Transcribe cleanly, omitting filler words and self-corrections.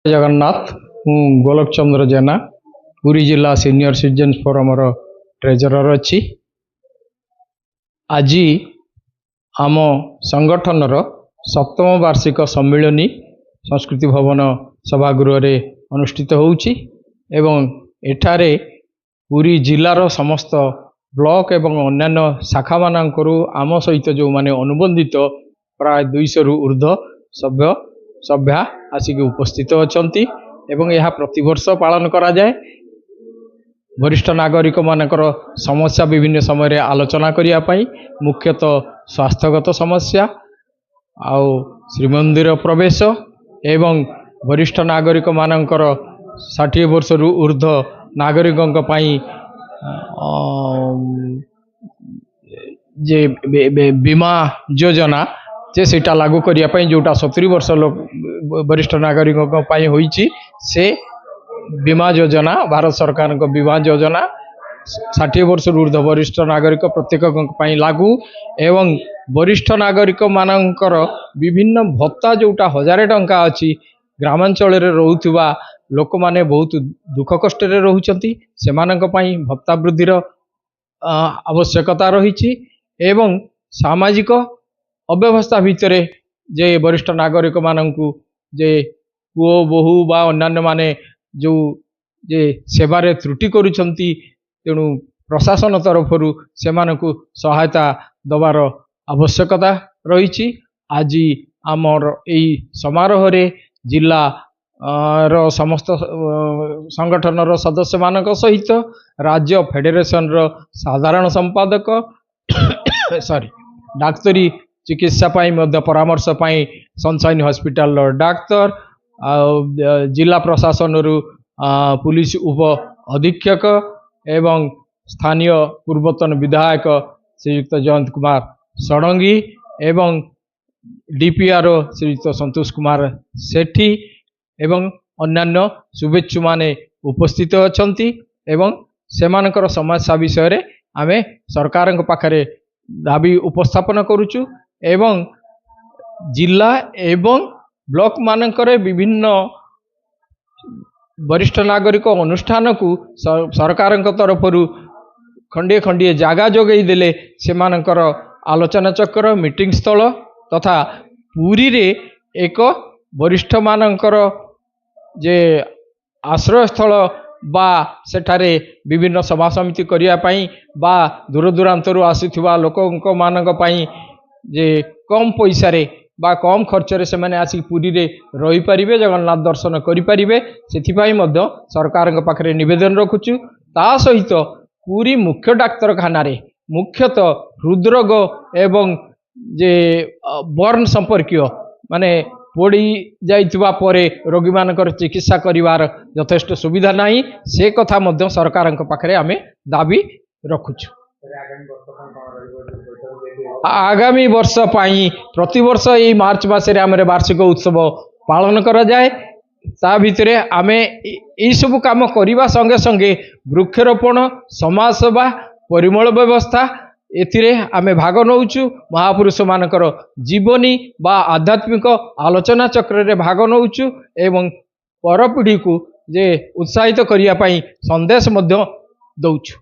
जगन्नाथ हूँ गोलोक चंद्र जेना पुरी जिला senior citizen forum treasurer अच्छी आज आम संगठन सप्तम वार्षिक सम्मिलनी संस्कृति भवन सभागृह अनुष्ठित होउछि एवं एठारे पुरी जिलार समस्त ब्लॉक एवं अन्यान्य शाखा मानकरू आम सहित जो माने अनुबंधित प्राय 200 रु ऊर्ध्व सभ्या आसिक उपस्थित अछंती एवं यह प्रतिवर्ष पालन करा जाए। वरिष्ठ नागरिक मानकर समस्या विभिन्न समय आलोचना करिया पई मुख्यतः स्वास्थ्यगत समस्या आउ श्रीमंदिर प्रवेश एवं वरिष्ठ नागरिक मानकर 60 वर्ष रु ऊर्ध्व नागरिकों पई जे बीमा योजना जे सेटा लागू करिया पई जोटा 70 वर्ष वरिष्ठ नागरिकों पई होईची से बीमा योजना भारत सरकार को बीमा योजना 60 वर्ष ऊर्ध्व वरिष्ठ नागरिक प्रत्येक पई लागू एवं वरिष्ठ नागरिक मानकर विभिन्न भत्ता जोटा 1000 टंका अच्छी ग्रामांचल रे रहउथुवा लोक माने बहुत दुख कष्ट रे रहउचंती सेमानक पई भत्ता वृद्धिर आवश्यकता रही एवं सामाजिक अव्यवस्था भितर जे वरिष्ठ नागरिक मानकु जे पुओ बहु बा अन्यान्य माने जो जे सेवारे त्रुटि करुछंती तेणु प्रशासन तरफरु सेमानकु सहायता दबार आवश्यकता रही। आज आमर एई समारोह रे जिला रो समस्त संगठन रो सदस्य मानक सहित राज्य फेडरेशन रो साधारण संपादक सॉरी डाक्तरी चिकित्सा पाई मध्य परामर्श पाई सनशाइन हॉस्पिटल डाक्तर जिला प्रशासन रु पुलिस उप अधीक्षक एवं स्थानीय पूर्वतन विधायक श्रीयुक्त जयंत कुमार षडंगी एवं डीपीआर श्रीयुक्त संतोष कुमार सेठी एवं अन्यान्य शुभेच्छु माने उपस्थित अछंती एवं सेमानकर समस्या विषय रे आमे सरकार पाखरे दाबी उपस्थापन करुचु एवं जिला एवं ब्लॉक मानकर विभिन्न वरिष्ठ नागरिक अनुष्ठान को सरकार तरफरु खंडे खंडे जागा जोगई देले सेमानकर आलोचना चक्र मीटिंग स्थल तथा पुरी रे एक वरिष्ठ मानकर जे आश्रय स्थल बा सेठारे विभिन्न सभा समिति करिया पई बा दूर दूरांतरु आसीथिबा लोकंक मानक पई जे कम पैसा रे बा कम खर्च रे से माने आसी पुरी रे रही परिबे जगन्नाथ दर्शन करि परिबे सेथिपाई मध्य सरकार के पाखरे निवेदन रखुचु। ता सहित पुरी मुख्य डाक्तरखाना रे मुख्यतः हृदरोग एवं जे बर्न संपर्कीय माने पड़ी जाइथिबा परे रोगी मानकर चिकित्सा करिवार यथेष्ट सुविधा नाही से कथा मध्य सरकार के पाखरे आमे दाबी रखुचु। आगामी वर्ष पाई प्रति वर्ष यही मार्च मास रे हमरे वार्षिक उत्सव पालन करा जाए। ता भितरे आमे यही सब काम करिबा संगे संगे वृक्षरोपण समाज सेवा परिमल व्यवस्था एथिरे आमे भाग नौचु महापुरुष मानकर जीवनी बा आध्यात्मिक आलोचना चक्र रे भाग नौचु एवं पर पीढ़ी को जे उत्साहित करिया पई संदेश मध्य दौचु।